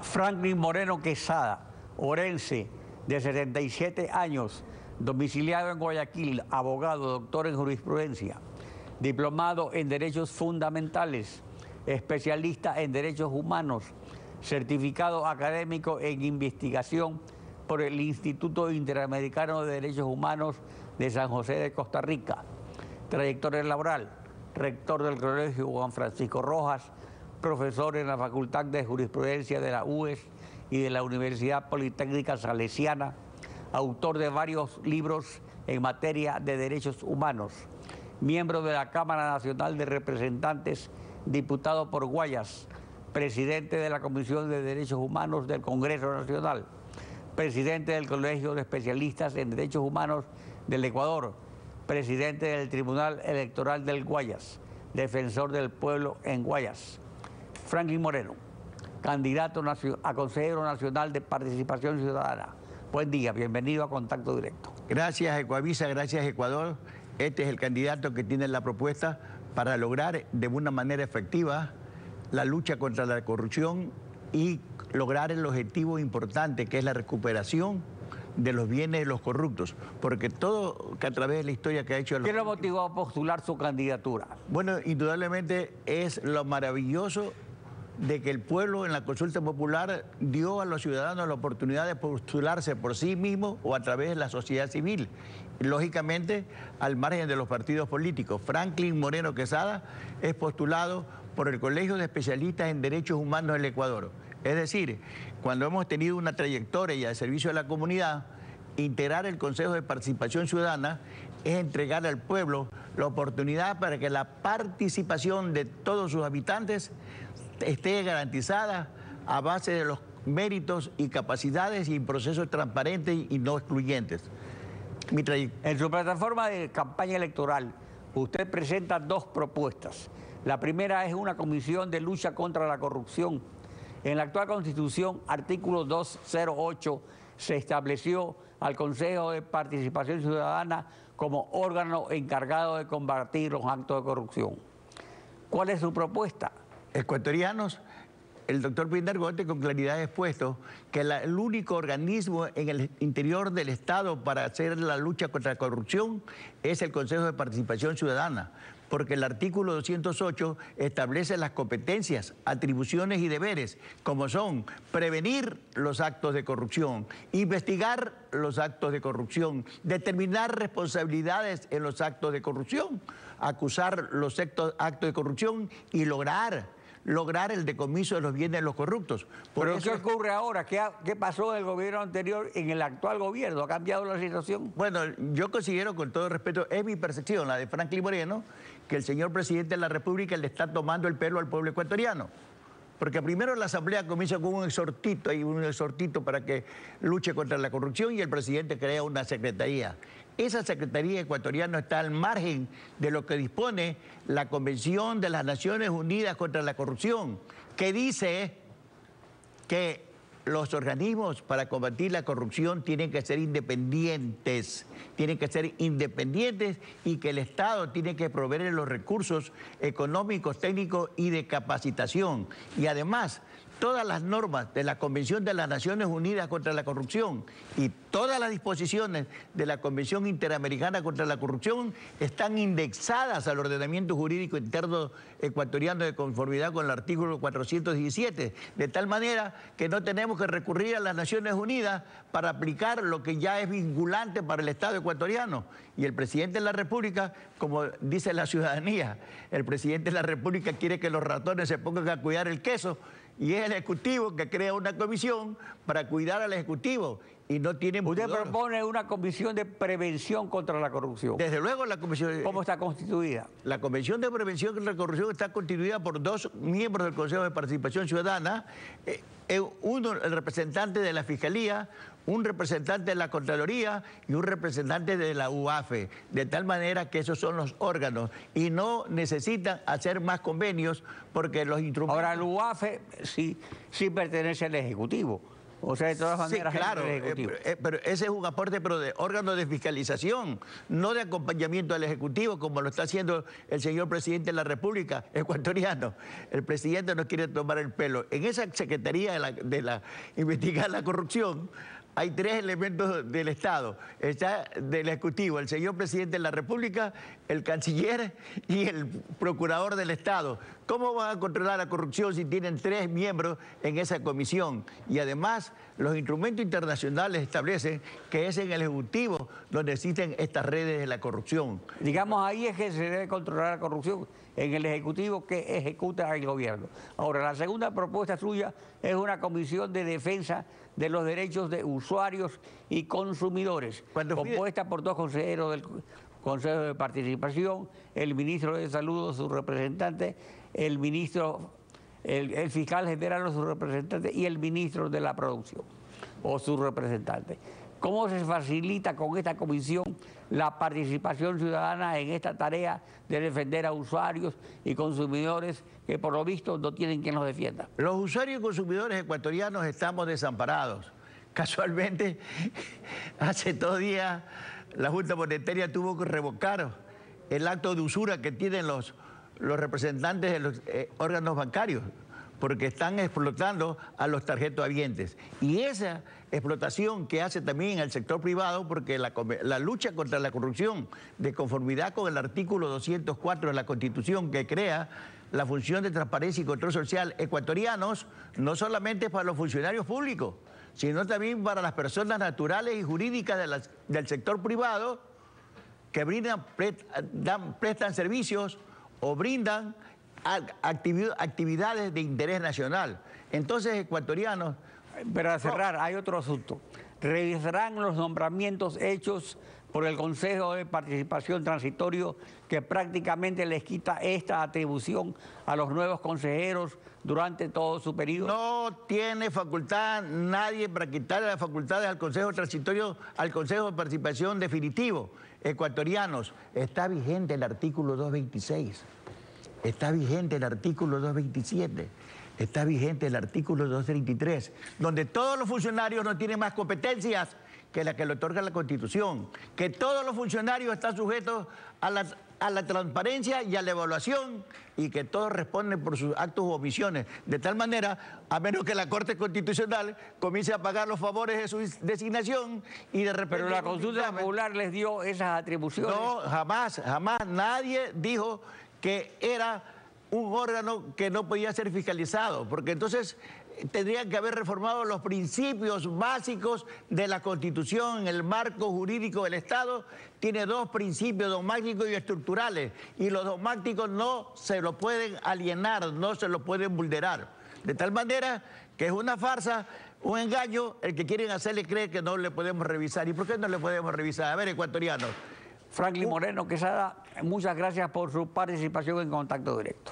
Franklin Moreno Quesada, orense, de 77 años, domiciliado en Guayaquil, abogado, doctor en jurisprudencia, diplomado en Derechos Fundamentales, especialista en Derechos Humanos, certificado académico en investigación por el Instituto Interamericano de Derechos Humanos de San José de Costa Rica. Trayectoria laboral: rector del Colegio Juan Francisco Rojas, profesor en la Facultad de Jurisprudencia de la UES y de la Universidad Politécnica Salesiana, autor de varios libros en materia de derechos humanos, miembro de la Cámara Nacional de Representantes, diputado por Guayas, presidente de la Comisión de Derechos Humanos del Congreso Nacional, presidente del Colegio de Especialistas en Derechos Humanos del Ecuador, presidente del Tribunal Electoral del Guayas, defensor del pueblo en Guayas. Franklin Moreno, candidato a consejero nacional de Participación Ciudadana. Buen día, bienvenido a Contacto Directo. Gracias, Ecuavisa, gracias, Ecuador. Este es el candidato que tiene la propuesta para lograr de una manera efectiva la lucha contra la corrupción y lograr el objetivo importante, que es la recuperación de los bienes de los corruptos, porque todo que a través de la historia que ha hecho... ¿Qué lo motivó a postular su candidatura? Bueno, indudablemente es lo maravilloso de que el pueblo en la consulta popular dio a los ciudadanos la oportunidad de postularse por sí mismos o a través de la sociedad civil, lógicamente al margen de los partidos políticos. Franklin Moreno Quesada es postulado por el Colegio de Especialistas en Derechos Humanos del Ecuador. Es decir, cuando hemos tenido una trayectoria de servicio a la comunidad, integrar el Consejo de Participación Ciudadana es entregar al pueblo la oportunidad para que la participación de todos sus habitantes esté garantizada a base de los méritos y capacidades y procesos transparentes y no excluyentes. En su plataforma de campaña electoral, usted presenta dos propuestas. La primera es una comisión de lucha contra la corrupción. En la actual Constitución, artículo 208, se estableció al Consejo de Participación Ciudadana como órgano encargado de combatir los actos de corrupción. ¿Cuál es su propuesta? Ecuatorianos, el doctor Pindargote con claridad ha expuesto que el único organismo en el interior del Estado para hacer la lucha contra la corrupción es el Consejo de Participación Ciudadana, porque el artículo 208 establece las competencias, atribuciones y deberes, como son prevenir los actos de corrupción, investigar los actos de corrupción, determinar responsabilidades en los actos de corrupción, acusar los actos de corrupción y lograr el decomiso de los bienes de los corruptos. ¿Pero qué ocurre ahora? ¿Qué pasó en el gobierno anterior en el actual gobierno? ¿Ha cambiado la situación? Bueno, yo considero, con todo respeto, es mi percepción, la de Franklin Moreno, que el señor presidente de la República le está tomando el pelo al pueblo ecuatoriano. Porque primero la Asamblea comienza con un exhortito para que luche contra la corrupción y el presidente crea una secretaría. Esa Secretaría Ecuatoriana está al margen de lo que dispone la Convención de las Naciones Unidas contra la Corrupción, que dice que los organismos para combatir la corrupción tienen que ser independientes y que el Estado tiene que proveer los recursos económicos, técnicos y de capacitación. Y además, todas las normas de la Convención de las Naciones Unidas contra la Corrupción y todas las disposiciones de la Convención Interamericana contra la Corrupción están indexadas al ordenamiento jurídico interno ecuatoriano de conformidad con el artículo 417, de tal manera que no tenemos que recurrir a las Naciones Unidas para aplicar lo que ya es vinculante para el Estado ecuatoriano. Y el presidente de la República, como dice la ciudadanía, el presidente de la República quiere que los ratones se pongan a cuidar el queso, y es el Ejecutivo que crea una comisión para cuidar al Ejecutivo y no tiene... Usted propone una comisión de prevención contra la corrupción. Desde luego la comisión... ¿Cómo está constituida? La Comisión de Prevención contra la Corrupción está constituida por dos miembros del Consejo de Participación Ciudadana, uno, el representante de la Fiscalía, un representante de la Contraloría y un representante de la UAFE, de tal manera que esos son los órganos y no necesitan hacer más convenios porque los instrumentos... Ahora, el UAFE sí pertenece al Ejecutivo. O sea, de todas Sí, maneras, claro, el Ejecutivo. pero ese es un aporte pero de órgano de fiscalización, no de acompañamiento al Ejecutivo, como lo está haciendo el señor presidente de la República ecuatoriano. El presidente no quiere tomar el pelo. En esa Secretaría de investigar la corrupción, hay tres elementos del Estado. Está del Ejecutivo, el señor presidente de la República, el canciller y el procurador del Estado. ¿Cómo van a controlar la corrupción si tienen tres miembros en esa comisión? Y además, los instrumentos internacionales establecen que es en el Ejecutivo donde existen estas redes de la corrupción. Digamos, ahí es que se debe controlar la corrupción, en el Ejecutivo que ejecuta el gobierno. Ahora, la segunda propuesta suya es una comisión de defensa de los derechos de usuarios y consumidores, compuesta por dos consejeros del Consejo de Participación, el ministro de Salud o su representante, el fiscal general o su representante y el ministro de la Producción o su representante. ¿Cómo se facilita con esta comisión la participación ciudadana en esta tarea de defender a usuarios y consumidores que por lo visto no tienen quien los defienda? Los usuarios y consumidores ecuatorianos estamos desamparados. Casualmente, hace 2 días la Junta Monetaria tuvo que revocar el acto de usura que tienen los representantes de los órganos bancarios, porque están explotando a los tarjetahabientes. Y esa explotación que hace también el sector privado, porque la lucha contra la corrupción, de conformidad con el artículo 204 de la Constitución, que crea la función de transparencia y control social ecuatorianos, no solamente para los funcionarios públicos, sino también para las personas naturales y jurídicas del sector privado que prestan servicios o brindan actividades de interés nacional. Entonces, ecuatorianos... Para cerrar, hay otro asunto. Revisarán los nombramientos hechos por el Consejo de Participación Transitorio, que prácticamente les quita esta atribución a los nuevos consejeros durante todo su periodo. No tiene facultad nadie para quitarle las facultades al Consejo Transitorio, al Consejo de Participación Definitivo. Ecuatorianos, está vigente el artículo 226. Está vigente el artículo 227, está vigente el artículo 233, donde todos los funcionarios no tienen más competencias que la que le otorga la Constitución, que todos los funcionarios están sujetos a la transparencia y a la evaluación y que todos responden por sus actos u omisiones. De tal manera, a menos que la Corte Constitucional comience a pagar los favores de su designación y de repente... Pero la consulta popular les dio esas atribuciones. No, jamás, nadie dijo que era un órgano que no podía ser fiscalizado, porque entonces tendrían que haber reformado los principios básicos de la Constitución. El marco jurídico del Estado tiene 2 principios dogmáticos y estructurales, y los dogmáticos no se lo pueden alienar, no se lo pueden vulnerar. De tal manera que es una farsa, un engaño, el que quieren hacerle creer que no le podemos revisar. ¿Y por qué no le podemos revisar? A ver, ecuatorianos. Franklin Moreno Quesada, muchas gracias por su participación en Contacto Directo.